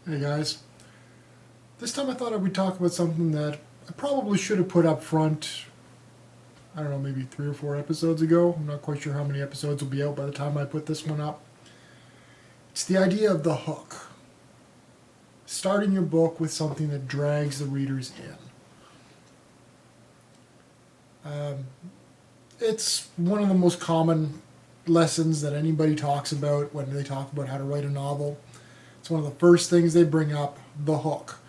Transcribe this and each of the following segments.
Hey guys, this time I thought I would talk about something that I probably should have put up front, I don't know, maybe 3 or 4 episodes ago. I'm not quite sure how many episodes will be out by the time I put this one up. It's the idea of the hook. Starting your book with something that drags the readers in. It's one of the most common lessons that anybody talks about when they talk about how to write a novel. It's one of the first things they bring up, the hook.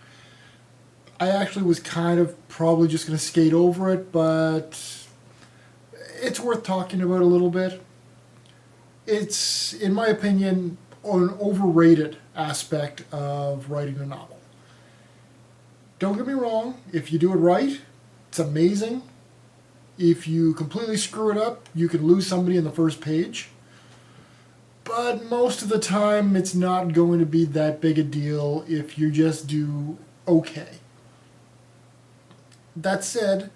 I actually was kind of probably just going to skate over it, but it's worth talking about a little bit. It's, in my opinion, an overrated aspect of writing a novel. Don't get me wrong, if you do it right, it's amazing. If you completely screw it up, you can lose somebody in the first page. But most of the time, it's not going to be that big a deal if you just do okay. That said,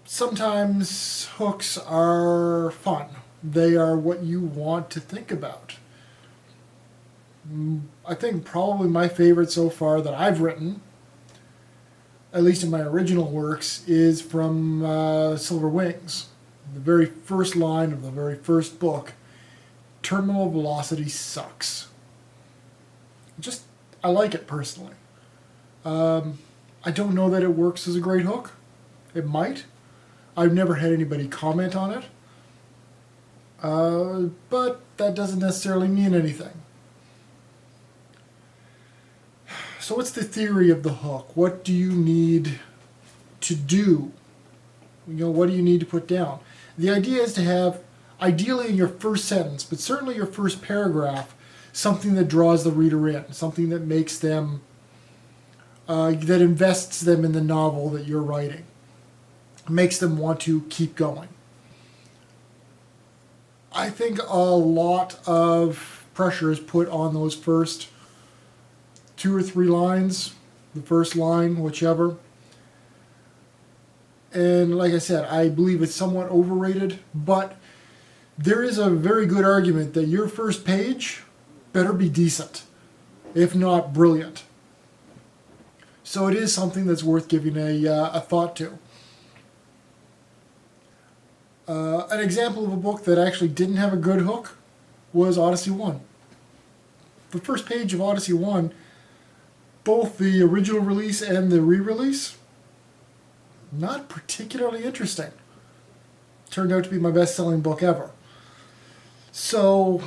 sometimes hooks are fun. They are what you want to think about. I think probably my favorite so far that I've written, at least in my original works, is from Silver Wings. The very first line of the very first book, terminal velocity sucks. I like it personally. I don't know that it works as a great hook. It might. I've never had anybody comment on it. But that doesn't necessarily mean anything. So what's the theory of the hook? What do you need to do? What do you need to put down? The idea is to have, ideally in your first sentence, but certainly your first paragraph, something that draws the reader in, something that makes them, that invests them in the novel that you're writing, makes them want to keep going. I think a lot of pressure is put on those first 2 or 3 lines, the first line, whichever. And like I said, I believe it's somewhat overrated, but there is a very good argument that your first page better be decent, if not brilliant. So it is something that's worth giving a thought to. An example of a book that actually didn't have a good hook was Odyssey 1. The first page of Odyssey 1, both the original release and the re-release, not particularly interesting. Turned out to be my best-selling book ever. So,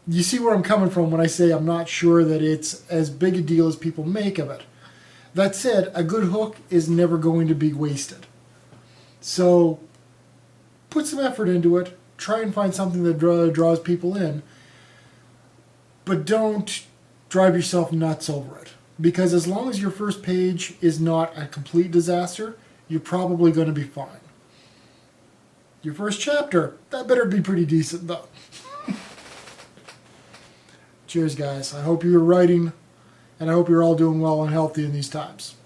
you see where I'm coming from when I say I'm not sure that it's as big a deal as people make of it. That said, a good hook is never going to be wasted. So, put some effort into it. Try and find something that draws people in. But don't drive yourself nuts over it. Because as long as your first page is not a complete disaster, you're probably going to be fine. Your first chapter, that better be pretty decent though. Cheers guys. I hope you're writing, and I hope you're all doing well and healthy in these times.